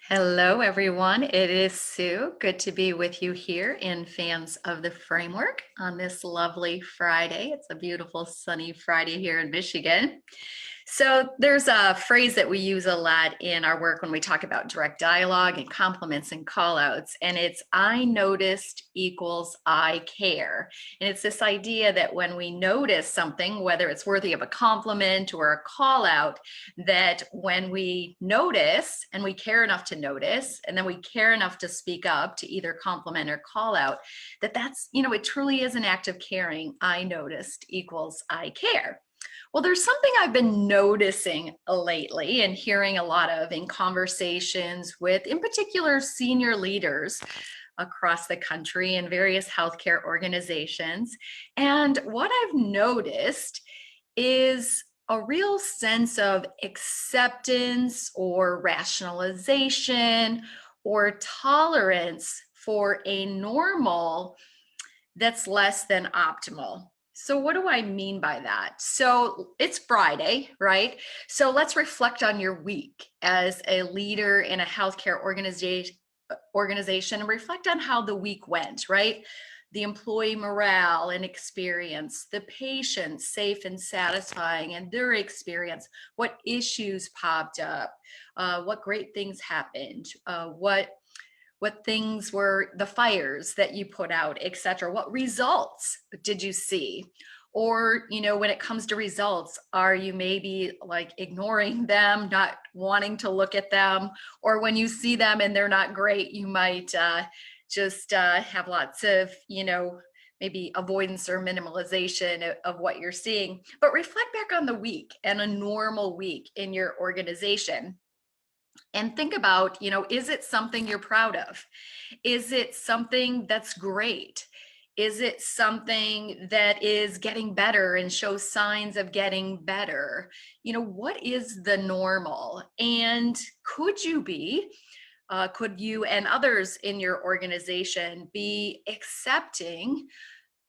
Hello, everyone. It is Sue. Good to be with you here in Fans of the Framework on this lovely Friday. It's a beautiful sunny Friday here in Michigan. So there's a phrase that we use a lot in our work when we talk about direct dialogue and compliments and call outs, and it's I noticed equals I care. And it's this idea that when we notice something, whether it's worthy of a compliment or a call out, that when we notice and we care enough to notice, and then we care enough to speak up to either compliment or call out, it truly is an act of caring. I noticed equals I care. Well, there's something I've been noticing lately and hearing a lot of in conversations with, in particular, senior leaders across the country in various healthcare organizations. And what I've noticed is a real sense of acceptance or rationalization or tolerance for a normal that's less than optimal. So, what do I mean by that? So, it's Friday, right? So, let's reflect on your week as a leader in a healthcare organization and reflect on how the week went, right? The employee morale and experience, the patient safe and satisfying and their experience, what issues popped up, what great things happened, what things were the fires that you put out, etc. What results did you see? Or, when it comes to results, are you maybe like ignoring them, not wanting to look at them? Or when you see them and they're not great, you might just have lots of, maybe avoidance or minimalization of what you're seeing. But reflect back on the week and a normal week in your organization and think about, is it something you're proud of? Is it something that's great? Is it something that is getting better and shows signs of getting better? What is the normal? And could you and others in your organization be accepting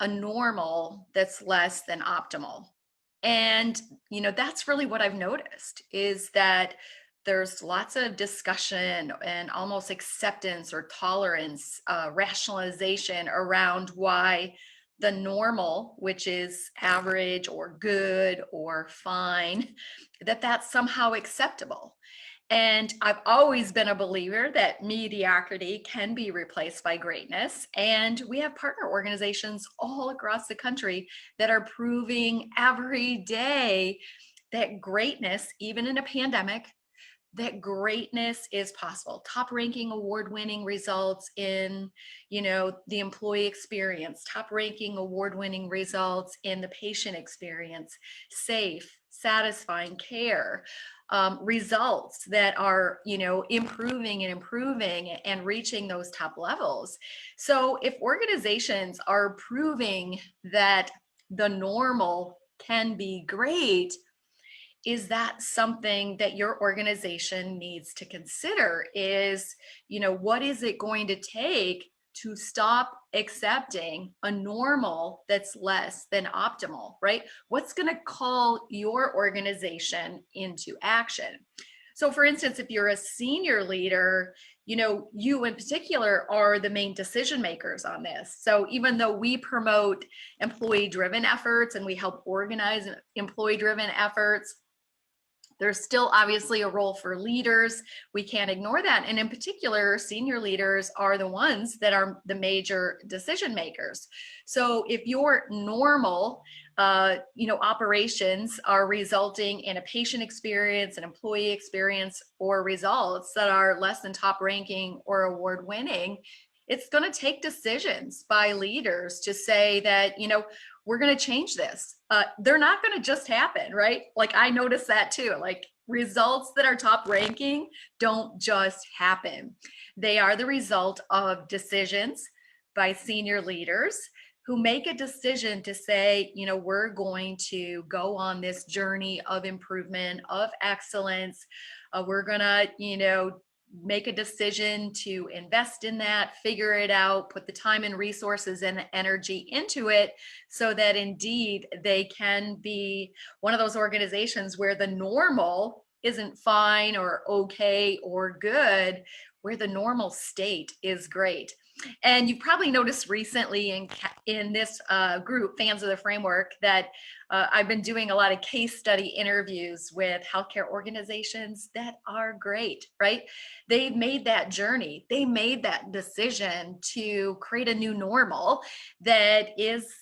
a normal that's less than optimal? And, that's really what I've noticed is that there's lots of discussion and almost acceptance or tolerance, rationalization around why the normal, which is average or good or fine, that's somehow acceptable. And I've always been a believer that mediocrity can be replaced by greatness. And we have partner organizations all across the country that are proving every day that greatness, even in a pandemic, that greatness is possible. Top ranking award winning results in, the employee experience, top ranking award winning results in the patient experience, safe, satisfying care, results that are, improving and improving and reaching those top levels. So if organizations are proving that the normal can be great, is that something that your organization needs to consider? Is, what is it going to take to stop accepting a normal that's less than optimal, right? What's going to call your organization into action? So for instance, if you're a senior leader, you in particular are the main decision makers on this. So even though we promote employee driven efforts and we help organize employee driven efforts, there's still obviously a role for leaders. We can't ignore that. And in particular, senior leaders are the ones that are the major decision makers. So if your normal, operations are resulting in a patient experience, an employee experience, or results that are less than top ranking or award winning, it's going to take decisions by leaders to say that, we're going to change this. They're not going to just happen, right? Like I noticed that too. Like results that are top ranking don't just happen. They are the result of decisions by senior leaders who make a decision to say, we're going to go on this journey of improvement, of excellence. We're going to, make a decision to invest in that, figure it out, put the time and resources and energy into it so that indeed they can be one of those organizations where the normal isn't fine or okay or good, where the normal state is great. And you've probably noticed recently in this group, Fans of the Framework, that I've been doing a lot of case study interviews with healthcare organizations that are great, right? They've made that journey. They made that decision to create a new normal that is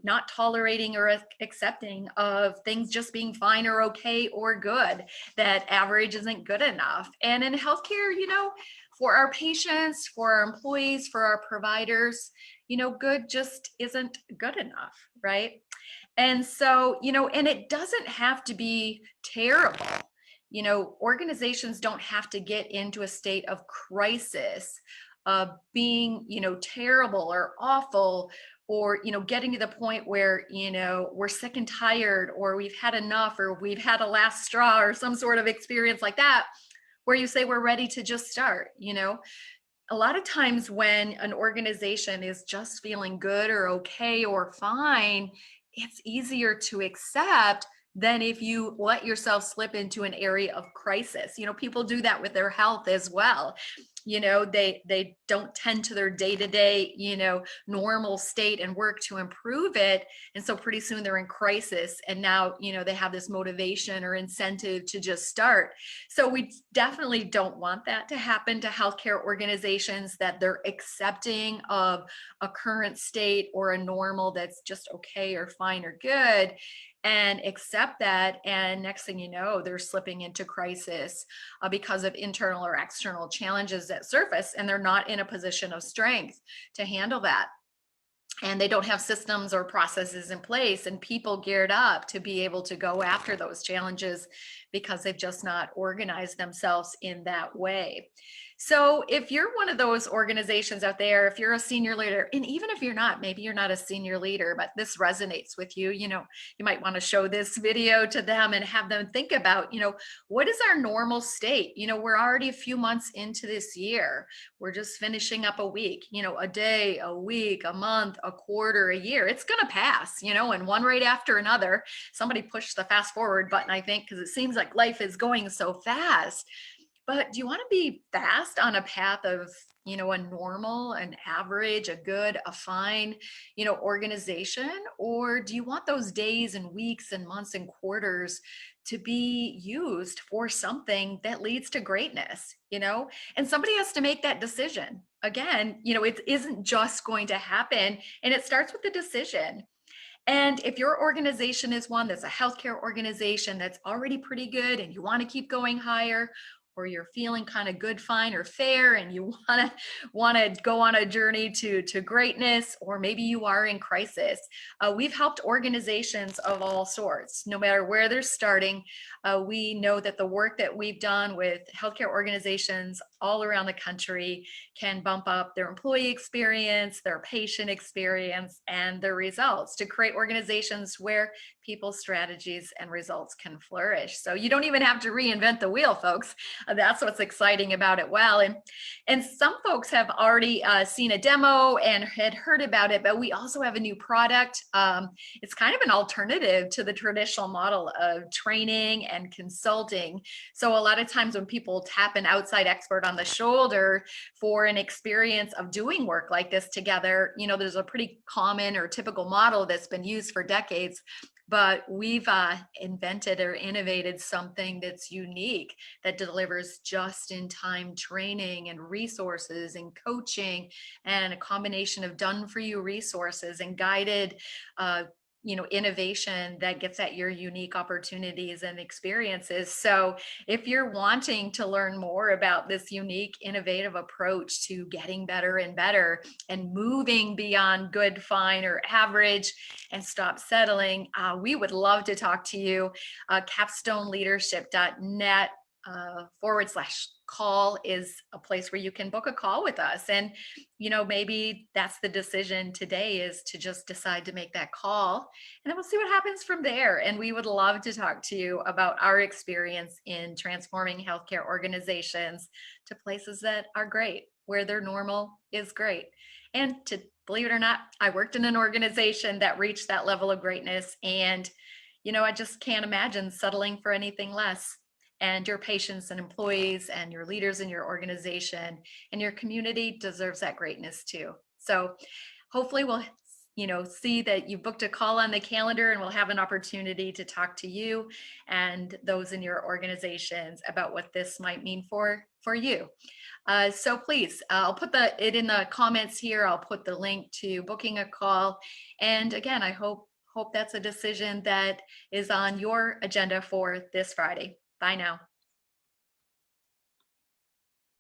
not tolerating or accepting of things just being fine or okay or good, that average isn't good enough. And in healthcare, for our patients, for our employees, for our providers, good just isn't good enough, right? And so, and it doesn't have to be terrible. Organizations don't have to get into a state of crisis, being, terrible or awful, or, getting to the point where, we're sick and tired, or we've had enough, or we've had a last straw, or some sort of experience like that, where you say we're ready to just start. A lot of times when an organization is just feeling good or okay or fine, it's easier to accept than if you let yourself slip into an area of crisis. People do that with their health as well. They don't tend to their day-to-day, normal state and work to improve it. And so pretty soon they're in crisis. And now, they have this motivation or incentive to just start. So we definitely don't want that to happen to healthcare organizations, that they're accepting of a current state or a normal that's just okay or fine or good, and accept that. And next thing you know, they're slipping into crisis because of internal or external challenges that surface, and they're not in a position of strength to handle that. And they don't have systems or processes in place and people geared up to be able to go after those challenges, because they've just not organized themselves in that way. So if you're one of those organizations out there, if you're a senior leader, and even if you're not, maybe you're not a senior leader, but this resonates with you, you might want to show this video to them and have them think about, what is our normal state? We're already a few months into this year. We're just finishing up a week, a day, a week, a month, a quarter, a year. It's going to pass, and one right after another. Somebody pushed the fast forward button, I think, because it seems like life is going so fast. But do you want to be fast on a path of, a normal, an average, a good, a fine, organization? Or do you want those days and weeks and months and quarters to be used for something that leads to greatness, And somebody has to make that decision. Again, it isn't just going to happen, and it starts with the decision. And if your organization is one that's a healthcare organization that's already pretty good and you want to keep going higher, or you're feeling kind of good, fine, or fair, and you want to go on a journey to greatness, or maybe you are in crisis, we've helped organizations of all sorts, no matter where they're starting. We know that the work that we've done with healthcare organizations all around the country can bump up their employee experience, their patient experience, and their results, to create organizations where people's strategies and results can flourish. So you don't even have to reinvent the wheel, folks. That's what's exciting about it. Well, and some folks have already seen a demo and had heard about it, but we also have a new product. It's kind of an alternative to the traditional model of training and consulting. So a lot of times when people tap an outside expert on the shoulder for an experience of doing work like this together, there's a pretty common or typical model that's been used for decades. But we've invented or innovated something that's unique, that delivers just-in-time training and resources and coaching, and a combination of done-for-you resources and guided innovation that gets at your unique opportunities and experiences. So if you're wanting to learn more about this unique, innovative approach to getting better and better and moving beyond good, fine, or average, and stop settling, we would love to talk to you. CapstoneLeadership.net /call is a place where you can book a call with us. And, maybe that's the decision today, is to just decide to make that call, and then we'll see what happens from there. And we would love to talk to you about our experience in transforming healthcare organizations to places that are great, where their normal is great. And to believe it or not, I worked in an organization that reached that level of greatness. And, I just can't imagine settling for anything less. And your patients and employees and your leaders in your organization and your community deserves that greatness too. So hopefully we'll see that you booked a call on the calendar and we'll have an opportunity to talk to you and those in your organizations about what this might mean for you. So please, I'll put it in the comments here. I'll put the link to booking a call. And again, I hope that's a decision that is on your agenda for this Friday. Bye now.